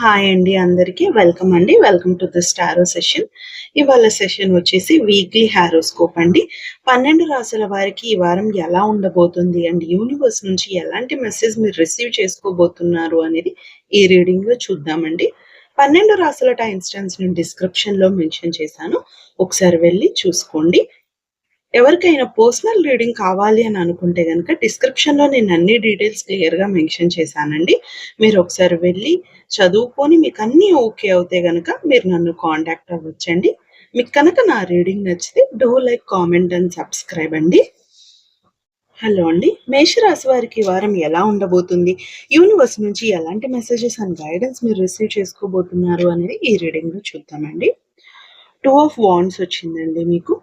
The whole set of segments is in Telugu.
హాయ్ అండి అందరికీ. వెల్కమ్ అండి. Welcome to this tarot session. ఇవాళ సెషన్ వచ్చేసి వీక్లీ హారోస్కోప్ అండి. 12 రాసుల వారికి ఈ వారం ఎలా ఉండబోతుంది అండ్ యూనివర్స్ నుంచి ఎలాంటి మెసేజ్ మీరు రిసీవ్ చేసుకోబోతున్నారు అనేది ఈ రీడింగ్‌లో చూద్దామండి. 12 రాసుల టైమ్ స్టాంప్స్ నేను డిస్క్రిప్షన్‌లో మెన్షన్ చేశాను. ఒకసారి వెళ్లి చూసుకోండి. ఎవరికైనా పర్సనల్ రీడింగ్ కావాలి అని అనుకుంటే గనక డిస్క్రిప్షన్‌లో నేను అన్ని డీటెయిల్స్ క్లియర్‌గా మెన్షన్ చేశానండి. మీరు ఒకసారి వెళ్లి చదువుకొని మీకన్నీ ఓకే అవుతే గనక మీరు నన్ను కాంటాక్ట్ అవ్వచ్చండి. మీకు కనుక నా రీడింగ్ నచ్చితే do like, comment and subscribe అండి. హలో అండి. మేషరాశి వారికి ఈ వారం ఎలా ఉండబోతుంది? యూనివర్స్ నుంచి ఎలాంటి మెసేజెస్ అండ్ గైడెన్స్ మీరు రిసీవ్ చేసుకోబోతున్నారు అనేది ఈ రీడింగ్‌లో చూద్దామండి. 2 ఆఫ్ వాండ్స్ వచ్చిందండి మీకు.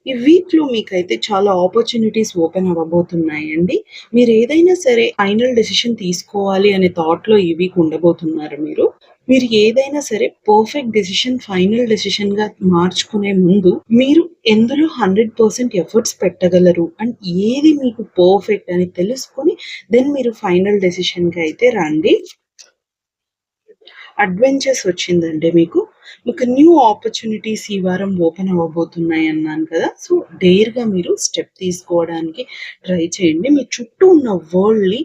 ఈ వీక్‌లో మీకైతే చాలా ఆపర్చునిటీస్ ఓపెన్ అవ్వబోతున్నాయండి. మీరేదైనా సరే ఫైనల్ డెసిషన్ తీసుకోవాలి అనే థాట్‌లో ఈ వీక్ ఉండబోతున్నారు మీరు. మీరు ఏదైనా సరే పర్ఫెక్ట్ డెసిషన్ ఫైనల్ డెసిషన్‌గా మార్చుకునే ముందు మీరు ఎందులో 100% ఎఫర్ట్స్ పెట్టగలరు అండ్ ఏది మీకు పర్ఫెక్ట్ అని తెలుసుకొని దెన్ మీరు ఫైనల్ డెసిషన్‌కి అయితే రండి. అడ్వెంచర్స్ వచ్చిందండి మీకు. మీకు న్యూ ఆపర్చునిటీస్ ఈ వారం ఓపెన్ అవ్వబోతున్నాయి అన్నాను కదా! సో, డేర్‌గా మీరు స్టెప్ తీసుకోవడానికి ట్రై చేయండి. మీ చుట్టూ ఉన్న వరల్డ్‌ని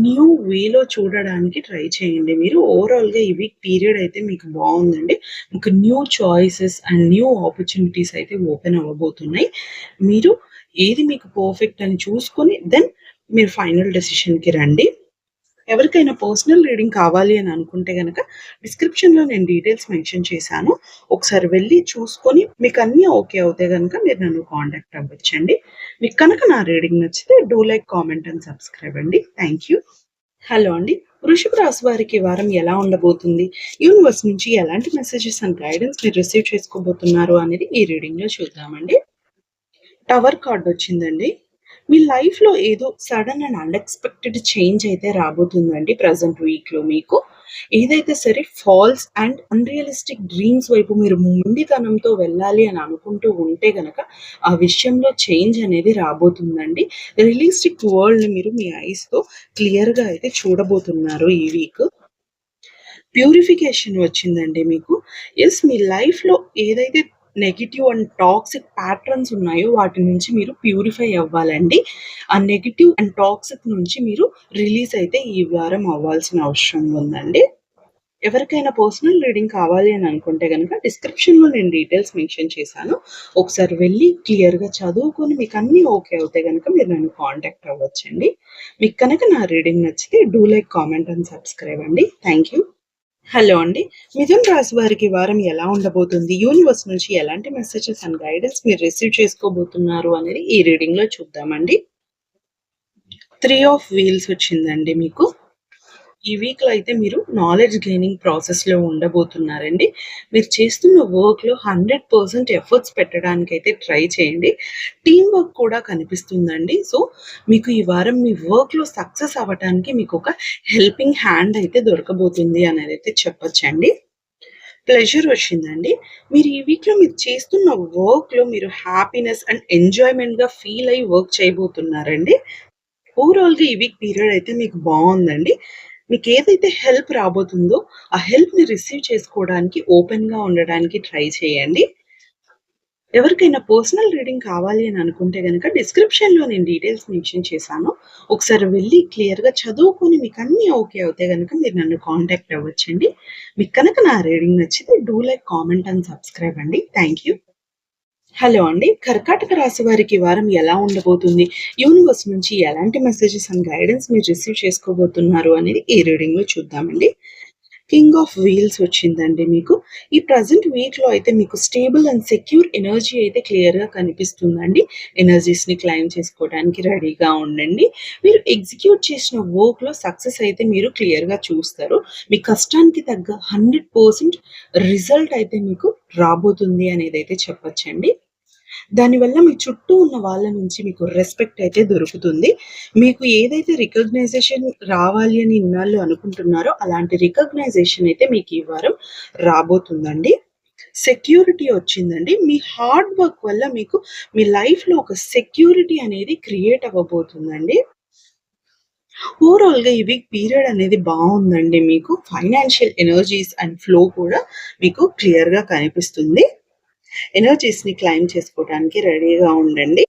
న్యూ వేలో చూడడానికి ట్రై చేయండి మీరు. ఓవరాల్‌గా ఈ వీక్ పీరియడ్ అయితే మీకు బావుందండి. మీకు new choices and new opportunities అయితే ఓపెన్ అవ్వబోతున్నాయి. మీరు ఏది మీకు పర్ఫెక్ట్ అని చూసుకొని దెన్ మీరు ఫైనల్ డెసిషన్‌కి రండి. ఎవరికైనా పర్సనల్ రీడింగ్ కావాలి అని అనుకుంటే గనక డిస్క్రిప్షన్‌లో నేను డీటెయిల్స్ మెన్షన్ చేశాను. ఒకసారి వెళ్లి చూసుకొని మీకన్నీ ఓకే అవుతే గనక మీరు నన్ను కాంటాక్ట్ అవ్వచ్చండి. మీకు కనుక నా రీడింగ్ నచ్చితే do like, comment and subscribe అండి. Thank you. హలో అండి. వృషభ రాశి వారికి ఈ వారం ఎలా ఉండబోతుంది? యూనివర్స్ నుంచి ఎలాంటి మెసేజెస్ అండ్ గైడెన్స్ మీరు రిసీవ్ చేసుకోబోతున్నారు అనేది ఈ రీడింగ్‌లో చూద్దామండి. టవర్ కార్డ్ వచ్చిందండి. మీ లైఫ్‌లో ఏదో సడన్ అండ్ అన్‌ఎక్స్‌పెక్టెడ్ చేంజ్ అయితే రాబోతుందండి ప్రెజెంట్ వీక్‌లో మీకు. ఏదైతే సరే ఫాల్స్ అండ్ అన్‌రియలిస్టిక్ డ్రీమ్స్ వైపు మీరు మొండితనంతో వెళ్ళాలి అని అనుకుంటూ ఉంటే గనక, ఆ విషయంలో చేంజ్ అనేది రాబోతుందండి. రియలిస్టిక్ వరల్డ్‌ని మీరు మీ ఐస్‌తో క్లియర్‌గా అయితే చూడబోతున్నారు ఈ వీక్. ప్యూరిఫికేషన్ వచ్చిందండి మీకు. యెస్, మీ లైఫ్‌లో ఏదైతే నెగెటివ్ అండ్ టాక్సిక్ ప్యాట్రన్స్ ఉన్నాయో వాటి నుంచి మీరు ప్యూరిఫై అవ్వాలండి. ఆ నెగెటివ్ అండ్ టాక్సిక్ నుంచి మీరు రిలీజ్ అయితే ఈ వారం అవ్వాల్సిన అవసరం ఉందండి. ఎవరికైనా పర్సనల్ రీడింగ్ కావాలి అని అనుకుంటే గనక డిస్క్రిప్షన్‌లో నేను డీటెయిల్స్ మెన్షన్ చేశాను. ఒకసారి వెళ్లి క్లియర్‌గా చదువుకొని మీకన్నీ ఓకే అవుతే గనక మీరు నన్ను కాంటాక్ట్ అవ్వచ్చండి. మీకు కనుక నా రీడింగ్ నచ్చితే do like, comment and subscribe అండి. Thank you. హలో అండి. మిథున్ రాశి వారికి ఈ వారం ఎలా ఉండబోతుంది? యూనివర్స్ నుంచి ఎలాంటి మెసేజెస్ అండ్ గైడెన్స్ మీరు రిసీవ్ చేసుకోబోతున్నారు అనేది ఈ రీడింగ్‌లో చూద్దామండి. 3 ఆఫ్ వీల్స్ వచ్చిందండి మీకు. ఈ వీక్‌లో అయితే మీరు నాలెడ్జ్ గెయినింగ్ ప్రాసెస్‌లో ఉండబోతున్నారండి. మీరు చేస్తున్న వర్క్‌లో 100% ఎఫర్ట్స్ పెట్టడానికైతే ట్రై చేయండి. టీమ్ వర్క్ కూడా కనిపిస్తుందండి. సో, మీకు ఈ వారం మీ వర్క్‌లో సక్సెస్ అవ్వటానికి మీకొక హెల్పింగ్ హ్యాండ్ అయితే దొరకబోతుంది అనేదైతే చెప్పొచ్చండి. ప్లెజర్ వచ్చిందండి. మీరు ఈ వీక్‌లో మీరు చేస్తున్న వర్క్‌లో మీరు హ్యాపీనెస్ అండ్ ఎంజాయ్‌మెంట్‌గా ఫీల్ అయ్యి వర్క్ చేయబోతున్నారండి. ఓవరాల్‌గా ఈ వీక్ పీరియడ్ అయితే మీకు బావుందండి. మీకేదైతే హెల్ప్ రాబోతుందో, ఆ హెల్ప్‌ని రిసీవ్ చేసుకోవడానికి ఓపెన్‌గా ఉండడానికి ట్రై చేయండి. ఎవరికైనా పర్సనల్ రీడింగ్ కావాలి అని అనుకుంటే గనక డిస్క్రిప్షన్‌లో నేను డీటెయిల్స్ మెన్షన్ చేశాను. ఒకసారి వెళ్లి క్లియర్‌గా చదువుకొని మీకన్నీ ఓకే అవుతే గనక మీరు నన్ను కాంటాక్ట్ అవ్వచ్చండి. మీకు కనుక నా రీడింగ్ నచ్చితే do like, comment and subscribe అండి. Thank you. హలో అండి. కర్కాటక రాశి వారికి ఈ వారం ఎలా ఉండబోతుంది? యూనివర్స్ నుంచి ఎలాంటి మెసేజెస్ అండ్ గైడెన్స్ మీరు రిసీవ్ చేసుకోబోతున్నారు అనేది ఈ రీడింగ్‌లో చూద్దామండి. కింగ్ ఆఫ్ వీల్స్ వచ్చిందండి మీకు. ఈ ప్రెజెంట్ వీక్‌లో అయితే మీకు స్టేబుల్ అండ్ సెక్యూర్ ఎనర్జీ అయితే క్లియర్‌గా కనిపిస్తుందండి. ఎనర్జీస్‌ని క్లైమ్ చేసుకోవడానికి రెడీగా ఉండండి. మీరు ఎగ్జిక్యూట్ చేసిన వర్క్‌లో సక్సెస్ అయితే మీరు క్లియర్‌గా చూస్తారు. మీ కష్టానికి తగ్గ 100% రిజల్ట్ అయితే మీకు రాబోతుంది అనేదైతే చెప్పొచ్చండి. దానివల్ల మీ చుట్టూ ఉన్న వాళ్ళ నుంచి మీకు రెస్పెక్ట్ అయితే దొరుకుతుంది. మీకు ఏదైతే రికగ్నైజేషన్ రావాలి అని ఇన్నాళ్ళు అనుకుంటున్నారో, అలాంటి రికగ్నైజేషన్ అయితే మీకు ఈ వారం రాబోతుందండి. సెక్యూరిటీ వచ్చిందండి. మీ హార్డ్ వర్క్ వల్ల మీకు మీ లైఫ్‌లో ఒక సెక్యూరిటీ అనేది క్రియేట్ అవ్వబోతుందండి. ఓవరాల్‌గా ఈ వీక్ పీరియడ్ అనేది బావుందండి మీకు. ఫైనాన్షియల్ ఎనర్జీస్ అండ్ ఫ్లో కూడా మీకు క్లియర్‌గా కనిపిస్తుంది. ఎనర్జీస్‌ని క్లైమ్ చేసుకోవడానికి రెడీగా ఉండండి.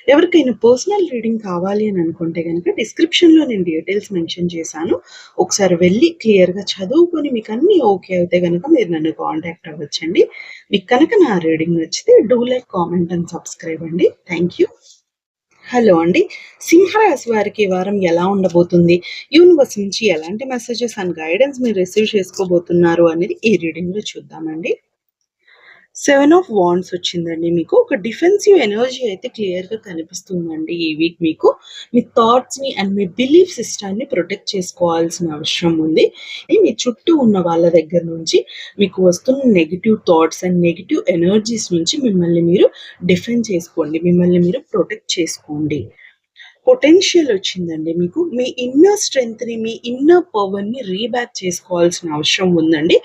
ఎవరికైనా పర్సనల్ రీడింగ్ కావాలి అని అనుకుంటే గనక డిస్క్రిప్షన్‌లో నేను డీటెయిల్స్ మెన్షన్ చేశాను. ఒకసారి వెళ్లి క్లియర్‌గా చదువుకొని మీకన్నీ ఓకే అయితే గనక మీరు నన్ను కాంటాక్ట్ అవ్వచ్చండి. మీకు కనుక నా రీడింగ్ నచ్చితే do like, comment and subscribe అండి. Thank you. హలో అండి. సింహరాశి వారికి ఈ వారం ఎలా ఉండబోతుంది? యూనివర్స్ నుంచి ఎలాంటి మెసేజెస్ అండ్ గైడెన్స్ మీరు రిసీవ్ చేసుకోబోతున్నారు అనేది ఈ రీడింగ్‌లో చూద్దామండి. 7 ఆఫ్ వాండ్స్ వచ్చిందండి మీకు. ఒక డిఫెన్సివ్ ఎనర్జీ అయితే క్లియర్‌గా కనిపిస్తుందండి ఈ వీక్ మీకు. మీ థాట్స్‌ని అండ్ మీ బిలీఫ్ సిస్టమ్‌ని ప్రొటెక్ట్ చేసుకోవాల్సిన అవసరం ఉంది. మీ చుట్టూ ఉన్న వాళ్ళ దగ్గర నుంచి మీకు వస్తున్న negative thoughts and negative energies నుంచి మిమ్మల్ని మీరు డిఫెండ్ చేసుకోండి. మిమ్మల్ని మీరు ప్రొటెక్ట్ చేసుకోండి. పొటెన్షియల్ వచ్చిందండి మీకు. మీ ఇన్నర్ స్ట్రెంగ్త్‌ని, మీ ఇన్నర్ పవర్‌ని రీబ్యాక్ చేసుకోవాల్సిన అవసరం ఉందండి.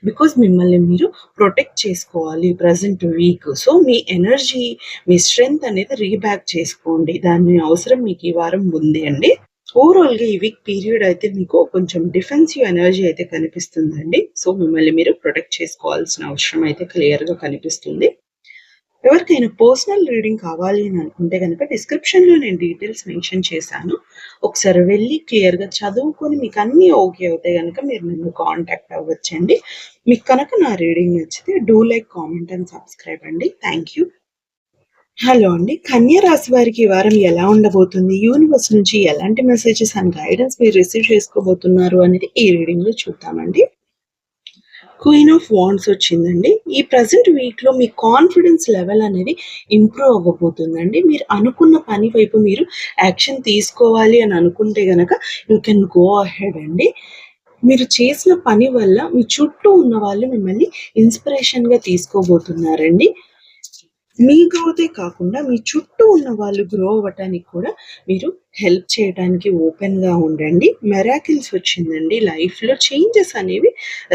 బికాజ్ మిమ్మల్ని మీరు ప్రొటెక్ట్ చేసుకోవాలి ప్రెజెంట్ వీక్. సో, మీ ఎనర్జీ, మీ స్ట్రెంగ్త్ అనేది రీబ్యాక్ చేసుకోండి. దాని అవసరం మీకు ఈ వారం ఉంది అండి. ఓవరాల్‌గా ఈ వీక్ పీరియడ్ అయితే మీకు కొంచెం డిఫెన్సివ్ ఎనర్జీ అయితే కనిపిస్తుందండి. సో, మిమ్మల్ని మీరు ప్రొటెక్ట్ చేసుకోవాల్సిన అవసరం అయితే క్లియర్‌గా కనిపిస్తుంది. ఎవరికైనా పర్సనల్ రీడింగ్ కావాలి అని అనుకుంటే గనక డిస్క్రిప్షన్‌లో నేను డీటెయిల్స్ మెన్షన్ చేశాను. ఒకసారి వెళ్లి క్లియర్‌గా చదువుకొని మీకన్నీ ఓకే అవుతే గనక మీరు నన్ను కాంటాక్ట్ అవ్వచ్చండి. మీకు కనుక నా రీడింగ్ నచ్చితే do like, comment and subscribe అండి. Thank you. హలో అండి. కన్యా రాశి వారికి ఈ వారం ఎలా ఉండబోతుంది? యూనివర్స్ నుంచి ఎలాంటి మెసేజెస్ అండ్ గైడెన్స్ మీరు రిసీవ్ చేసుకోబోతున్నారు అనేది ఈ రీడింగ్‌లో చూద్దామండి. క్వీన్ ఆఫ్ వాండ్స్ వచ్చిందండి. ఈ ప్రెజెంట్ వీక్‌లో మీ కాన్ఫిడెన్స్ లెవెల్ అనేది ఇంప్రూవ్ అవ్వబోతుందండి. మీరు అనుకున్న పని వైపు మీరు యాక్షన్ తీసుకోవాలి అని అనుకుంటే గనక యూ కెన్ గో అహెడ్ అండి. మీరు చేసిన పని వల్ల మీ చుట్టూ ఉన్న వాళ్ళు మిమ్మల్ని ఇన్స్పిరేషన్‌గా తీసుకోబోతున్నారండి. మీ గ్రోతే కాకుండా మీ చుట్టూ ఉన్న వాళ్ళు గ్రో అవ్వటానికి కూడా మీరు హెల్ప్ చేయడానికి ఓపెన్‌గా ఉండండి. మిరాకిల్స్ వచ్చిందండి. లైఫ్‌లో చేంజెస్ అనేవి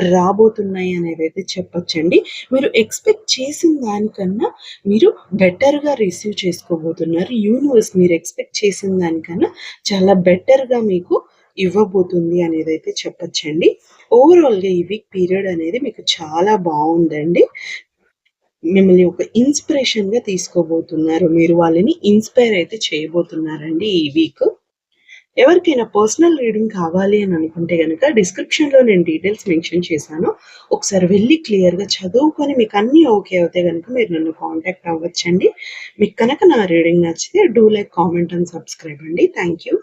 రాబోతున్నాయి అనేదైతే చెప్పొచ్చండి. మీరు ఎక్స్‌పెక్ట్ చేసిన దానికన్నా మీరు బెటర్‌గా రిసీవ్ చేసుకోబోతున్నారు. యూనివర్స్ మీరు ఎక్స్‌పెక్ట్ చేసిన దానికన్నా చాలా బెటర్‌గా మీకు ఇవ్వబోతుంది అనేదైతే చెప్పొచ్చండి. ఓవరాల్‌గా ఈ వీక్ పీరియడ్ అనేది మీకు చాలా బావుందండి. మిమ్మల్ని ఒక ఇన్స్పిరేషన్‌గా తీసుకోబోతున్నారు. మీరు వాళ్ళని ఇన్‌స్పైర్ అయితే చేయబోతున్నారండి ఈ వీక్. ఎవరికైనా పర్సనల్ రీడింగ్ కావాలి అని అనుకుంటే గనక డిస్క్రిప్షన్‌లో నేను డీటెయిల్స్ మెన్షన్ చేశాను. ఒకసారి వెళ్లి క్లియర్‌గా చదువుకొని మీకు అన్నీ ఓకే అవుతే గనక మీరు నన్ను కాంటాక్ట్ అవ్వచ్చండి. మీకు కనుక నా రీడింగ్ నచ్చితే do like, comment and subscribe అండి. Thank you.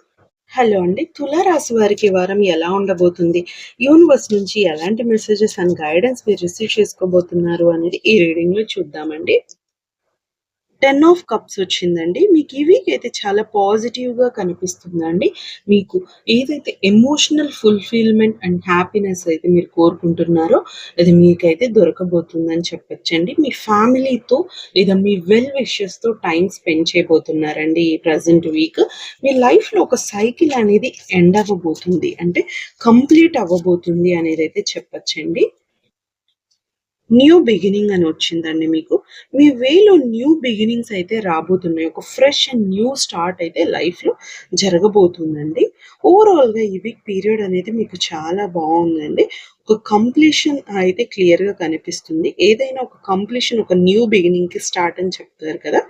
హలో అండి. తులారాశి వారికి ఈ వారం ఎలా ఉండబోతుంది? యూనివర్స్ నుంచి ఎలాంటి మెసేజెస్ అండ్ గైడెన్స్ మీరు రిసీవ్ చేసుకోబోతున్నారు అనేది ఈ రీడింగ్‌లో చూద్దామండి. 10 ఆఫ్ కప్స్ వచ్చిందండి. మీకు ఈ వీక్ అయితే చాలా పాజిటివ్‌గా కనిపిస్తుందండి. మీకు ఏదైతే ఎమోషనల్ ఫుల్‌ఫిల్‌మెంట్ అండ్ హ్యాపీనెస్ అయితే మీరు కోరుకుంటున్నారో అది మీకైతే దొరకబోతుందని చెప్పొచ్చండి. మీ ఫ్యామిలీతో లేదా మీ వెల్ విషర్స్‌తో టైమ్ స్పెండ్ చేయబోతున్నారండి ఈ ప్రెజెంట్ వీక్. మీ లైఫ్‌లో ఒక సైకిల్ అనేది ఎండ్ అవ్వబోతుంది. అంటే కంప్లీట్ అవ్వబోతుంది అనేదైతే చెప్పొచ్చండి. న్యూ బిగినింగ్ అని వచ్చిందండి మీకు. మీ వేలో న్యూ బిగినింగ్స్ అయితే రాబోతున్నాయి. ఒక ఫ్రెష్ అండ్ న్యూ స్టార్ట్ అయితే లైఫ్‌లో జరగబోతుందండి. ఓవరాల్‌గా ఈ వీక్ పీరియడ్ అనేది మీకు చాలా బావుందండి. ఒక కంప్లీషన్ అయితే క్లియర్‌గా కనిపిస్తుంది. ఏదైనా ఒక కంప్లీషన్ ఒక న్యూ బిగినింగ్‌కి స్టార్ట్ అని చెప్తారు కదా!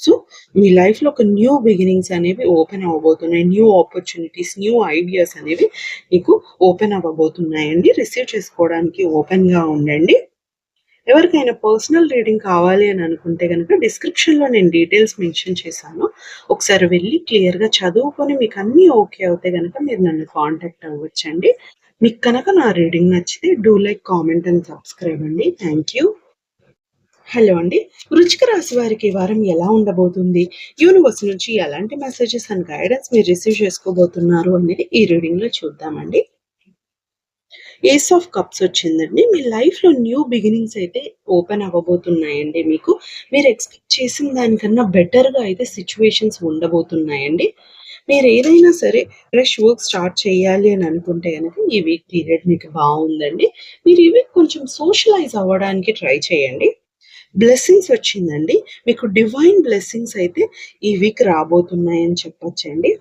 సో, మీ లైఫ్‌లో ఒక న్యూ బిగినింగ్స్ అనేవి ఓపెన్ అవ్వబోతున్నాయి. న్యూ ఆపర్చునిటీస్, న్యూ ఐడియాస్ అనేవి మీకు ఓపెన్ అవ్వబోతున్నాయండి. రిసీవ్ చేసుకోవడానికి ఓపెన్‌గా ఉండండి. ఎవరికైనా పర్సనల్ రీడింగ్ కావాలి అని అనుకుంటే గనక డిస్క్రిప్షన్‌లో నేను డీటెయిల్స్ మెన్షన్ చేశాను. ఒకసారి వెళ్లి క్లియర్‌గా చదువుకొని మీకన్నీ ఓకే అవుతే గనక మీరు నన్ను కాంటాక్ట్ అవ్వచ్చండి. మీకు కనుక నా రీడింగ్ నచ్చితే do like, comment and subscribe అండి. Thank you. హలో అండి. వృశ్చిక రాశి వారికి ఈ వారం ఎలా ఉండబోతుంది? యూనివర్స్ నుంచి ఎలాంటి మెసేజెస్ అండ్ గైడెన్స్ మీరు రిసీవ్ చేసుకోబోతున్నారు అనేది ఈ రీడింగ్‌లో చూద్దామండి. ఏస్ ఆఫ్ కప్స్ వచ్చిందండి. మీ లైఫ్‌లో న్యూ బిగినింగ్స్ అయితే ఓపెన్ అవ్వబోతున్నాయండి మీకు. మీరు ఎక్స్‌పెక్ట్ చేసిన దానికన్నా బెటర్‌గా అయితే సిట్యుయేషన్స్ ఉండబోతున్నాయండి. మీరేదైనా సరే ఫ్రెష్ వర్క్ స్టార్ట్ చేయాలి అని అనుకుంటే గనక ఈ వీక్ పీరియడ్ మీకు బావుందండి. మీరు ఈ వీక్ కొంచెం సోషలైజ్ అవ్వడానికి ట్రై చేయండి. బ్లెస్సింగ్స్ వచ్చిందండి. మీకు డివైన్ బ్లెస్సింగ్స్ అయితే ఈ వీక్ రాబోతున్నాయని చెప్పొచ్చండి.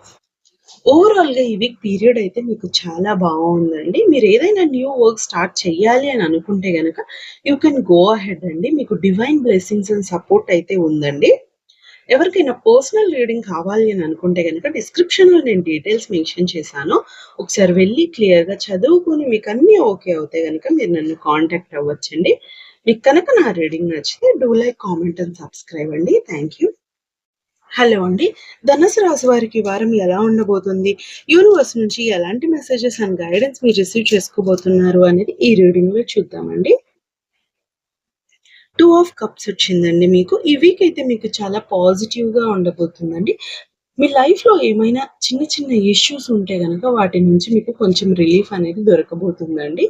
ఓవరాల్‌గా ఈ వీక్ పీరియడ్ అయితే మీకు చాలా బావుందండి. మీరేదైనా న్యూ వర్క్ స్టార్ట్ చెయ్యాలి అని అనుకుంటే గనక యూ కెన్ గో అహెడ్ అండి. మీకు డివైన్ బ్లెస్సింగ్స్ అండ్ సపోర్ట్ అయితే ఉందండి. ఎవరికైనా పర్సనల్ రీడింగ్ కావాలి అని అనుకుంటే గనక డిస్క్రిప్షన్‌లో నేను డీటెయిల్స్ మెన్షన్ చేశాను. ఒకసారి వెళ్లి క్లియర్‌గా చదువుకొని మీకన్నీ ఓకే అవుతే గనక మీరు నన్ను కాంటాక్ట్ అవ్వచ్చండి. మీకు కనుక నా రీడింగ్ నచ్చితే do like, comment and subscribe అండి. Thank you. హలో అండి. ధనుసు రాశి వారికి ఈ వారం ఎలా ఉండబోతుంది? యూనివర్స్ నుంచి ఎలాంటి మెసేజెస్ అండ్ గైడెన్స్ మీరు రిసీవ్ చేసుకోబోతున్నారు అనేది ఈ రీడింగ్‌లో చూద్దామండి. 2 ఆఫ్ కప్స్ వచ్చిందండి మీకు. ఈ వీక్ అయితే మీకు చాలా పాజిటివ్‌గా ఉండబోతుందండి. మీ లైఫ్‌లో ఏమైనా చిన్న చిన్న ఇష్యూస్ ఉంటే గనక వాటి నుంచి మీకు కొంచెం రిలీఫ్ అనేది దొరకబోతుందండి.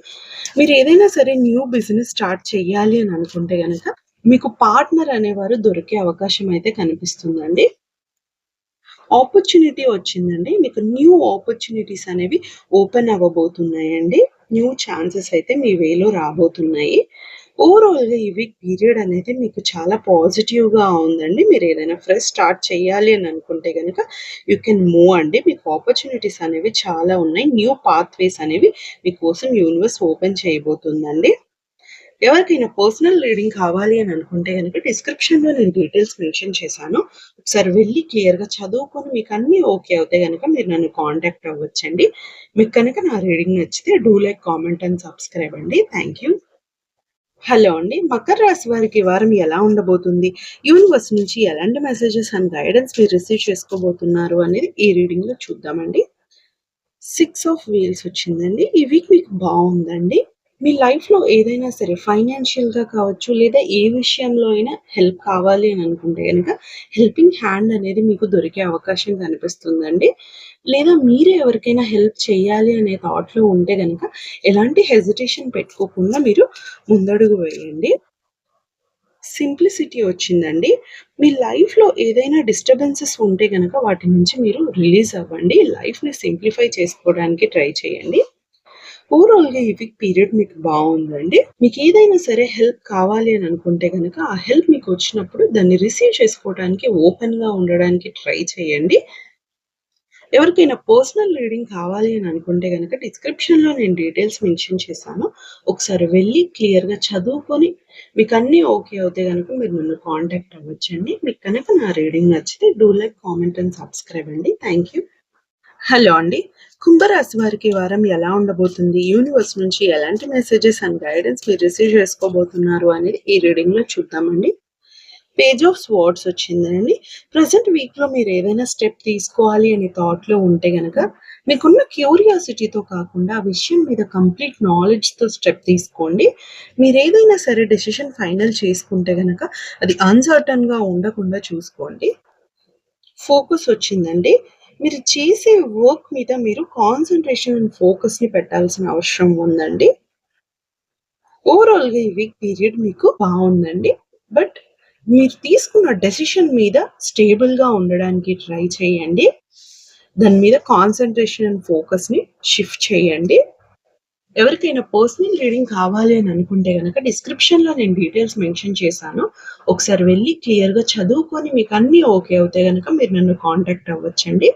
మీరేదైనా సరే న్యూ బిజినెస్ స్టార్ట్ చేయాలి అని అనుకుంటే గనక మీకు పార్ట్నర్ అనేవారు దొరికే అవకాశం అయితే కనిపిస్తుందండి. ఆపర్చునిటీ వచ్చిందండి. మీకు న్యూ ఆపర్చునిటీస్ అనేవి ఓపెన్ అవ్వబోతున్నాయండి. న్యూ ఛాన్సెస్ అయితే మీ వేలో రాబోతున్నాయి. ఓవరాల్‌గా ఈ వీక్ పీరియడ్ అనేది మీకు చాలా పాజిటివ్‌గా ఉందండి. మీరేదైనా ఫ్రెష్ స్టార్ట్ చేయాలి అని అనుకుంటే గనక యూ కెన్ మూవ్ అండి. మీకు ఆపర్చునిటీస్ అనేవి చాలా ఉన్నాయి. న్యూ పాత్‌వేస్ అనేవి మీకోసం యూనివర్స్ ఓపెన్ చేయబోతుందండి. ఎవరికైనా పర్సనల్ రీడింగ్ కావాలి అని అనుకుంటే గనక డిస్క్రిప్షన్‌లో నేను డీటెయిల్స్ మెన్షన్ చేశాను. ఒకసారి వెళ్లి క్లియర్‌గా చదువుకొని మీకన్నీ ఓకే అవుతే గనక మీరు నన్ను కాంటాక్ట్ అవ్వచ్చండి. మీకు కనుక నా రీడింగ్ నచ్చితే do like, comment and subscribe అండి. Thank you. హలో అండి. మకర రాశి వారికి ఈ వారం ఎలా ఉండబోతుంది? యూనివర్స్ నుంచి ఎలాంటి మెసేజెస్ అండ్ గైడెన్స్ మీరు రిసీవ్ చేసుకోబోతున్నారు అనేది ఈ రీడింగ్‌లో చూద్దామండి. 6 ఆఫ్ వీల్స్ వచ్చిందండి. ఈ వీక్ మీకు బావుందండి. మీ లైఫ్‌లో ఏదైనా సరే ఫైనాన్షియల్‌గా కావచ్చు, లేదా ఏ విషయంలో అయినా హెల్ప్ కావాలి అని అనుకుంటే గనక హెల్పింగ్ హ్యాండ్ అనేది మీకు దొరికే అవకాశం కనిపిస్తుందండి. లేదా మీరే ఎవరికైనా హెల్ప్ చేయాలి అనే థాట్‌లో ఉంటే గనక ఎలాంటి హెసిటేషన్ పెట్టుకోకుండా మీరు ముందడుగు వేయండి. సింప్లిసిటీ వచ్చిందండి. మీ లైఫ్‌లో ఏదైనా డిస్టర్బెన్సెస్ ఉంటే గనక వాటి నుంచి మీరు రిలీజ్ అవ్వండి. లైఫ్‌ని సింప్లిఫై చేసుకోవడానికి ట్రై చేయండి. ఓవరాల్‌గా ఈ వీక్ పీరియడ్ మీకు బావుందండి. మీకేదైనా సరే హెల్ప్ కావాలి అని అనుకుంటే గనక, ఆ హెల్ప్ మీకొచ్చినప్పుడు దాన్ని రిసీవ్ చేసుకోవడానికి ఓపెన్‌గా ఉండడానికి ట్రై చేయండి. ఎవరికైనా పర్సనల్ రీడింగ్ కావాలి అని అనుకుంటే గనక డిస్క్రిప్షన్‌లో నేను డీటెయిల్స్ మెన్షన్ చేశాను. ఒకసారి వెళ్లి క్లియర్‌గా చదువుకొని మీకన్నీ ఓకే అవుతే గనక మీరు నన్ను కాంటాక్ట్ అవ్వచ్చండి. మీకు కనుక నా రీడింగ్ నచ్చితే do like, comment and subscribe అండి. Thank you. హలో అండి. కుంభరాశి వారికి ఈ వారం ఎలా ఉండబోతుంది? యూనివర్స్ నుంచి ఎలాంటి మెసేజెస్ అండ్ గైడెన్స్ మీరు రిసీవ్ చేసుకోబోతున్నారు అనేది ఈ రీడింగ్‌లో చూద్దామండి. పేజ్ ఆఫ్ స్వార్డ్స్ వచ్చిందండి. ప్రెజెంట్ వీక్‌లో మీరేదైనా స్టెప్ తీసుకోవాలి అనే థాట్‌లో ఉంటే గనక, మీకున్న క్యూరియాసిటీతో కాకుండా ఆ విషయం మీద కంప్లీట్ నాలెడ్జ్‌తో స్టెప్ తీసుకోండి. మీరేదైనా సరే డెసిషన్ ఫైనల్ చేసుకుంటే గనక అది అన్‌సర్టెన్‌గా ఉండకుండా చూసుకోండి. ఫోకస్ వచ్చిందండి. మీరు చేసే వర్క్ మీద మీరు కాన్సంట్రేషన్ అండ్ ఫోకస్‌ని పెట్టాల్సిన అవసరం ఉందండి. ఓవరాల్‌గా ఈ వీక్ పీరియడ్ మీకు బావుందండి. బట్ మీరు తీసుకున్న డెసిషన్ మీద స్టేబుల్‌గా ఉండడానికి ట్రై చేయండి. దాని మీద కాన్సంట్రేషన్ అండ్ ఫోకస్‌ని షిఫ్ట్ చేయండి. ఎవరికైనా పర్సనల్ రీడింగ్ కావాలి అని అనుకుంటే గనక డిస్క్రిప్షన్‌లో నేను డీటెయిల్స్ మెన్షన్ చేశాను. ఒకసారి వెళ్లి క్లియర్‌గా చదువుకొని మీకన్నీ ఓకే అవుతే గనక మీరు నన్ను కాంటాక్ట్ అవ్వచ్చండి.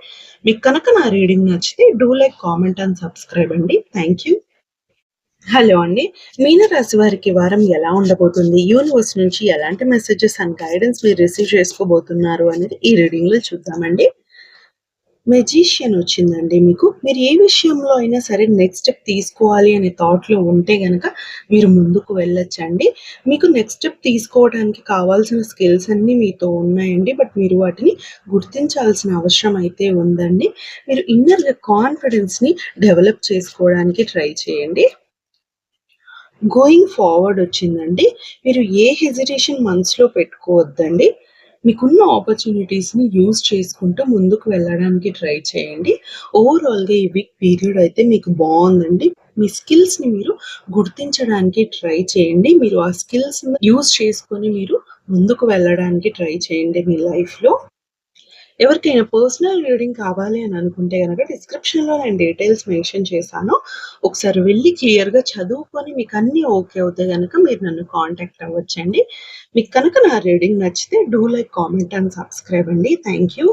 మీకు కనుక నా రీడింగ్ నచ్చితే do like, comment and subscribe అండి. Thank you. హలో అండి. మీనరాశి వారికి ఈ వారం ఎలా ఉండబోతుంది? యూనివర్స్ నుంచి ఎలాంటి మెసేజెస్ అండ్ గైడెన్స్ మీరు రిసీవ్ చేసుకోబోతున్నారు అనేది ఈ రీడింగ్‌లో చూద్దామండి. మెజీషియన్ వచ్చిందండి మీకు. మీరు ఏ విషయంలో అయినా సరే నెక్స్ట్ స్టెప్ తీసుకోవాలి అనే థాట్‌లో ఉంటే గనక మీరు ముందుకు వెళ్ళొచ్చండి. మీకు నెక్స్ట్ స్టెప్ తీసుకోవడానికి కావాల్సిన స్కిల్స్ అన్నీ మీతో ఉన్నాయండి. బట్ మీరు వాటిని గుర్తించాల్సిన అవసరం అయితే ఉందండి. మీరు ఇన్నర్‌గా కాన్ఫిడెన్స్‌ని డెవలప్ చేసుకోవడానికి ట్రై చేయండి. గోయింగ్ ఫార్వర్డ్ వచ్చిందండి. మీరు ఏ హెసిటేషన్ మనసులో పెట్టుకోవద్దండి. మీకున్న ఆపర్చునిటీస్‌ని యూజ్ చేసుకుంటూ ముందుకు వెళ్ళడానికి ట్రై చేయండి. ఓవరాల్‌గా ఈ వీక్ పీరియడ్ అయితే మీకు బావుందండి. మీ స్కిల్స్‌ని మీరు గుర్తించడానికి ట్రై చేయండి. మీరు ఆ స్కిల్స్‌ని యూజ్ చేసుకొని మీరు ముందుకు వెళ్ళడానికి ట్రై చేయండి మీ లైఫ్‌లో. ఎవరికైనా పర్సనల్ రీడింగ్ కావాలి అని అనుకుంటే గనక డిస్క్రిప్షన్‌లో నేను డీటెయిల్స్ మెన్షన్ చేశాను. ఒకసారి వెళ్లి క్లియర్‌గా చదువుకొని మీకన్నీ ఓకే అవుతే గనక మీరు నన్ను కాంటాక్ట్ అవ్వచ్చండి. మీకు కనుక నా రీడింగ్ నచ్చితే do like, comment and subscribe అండి. Thank you.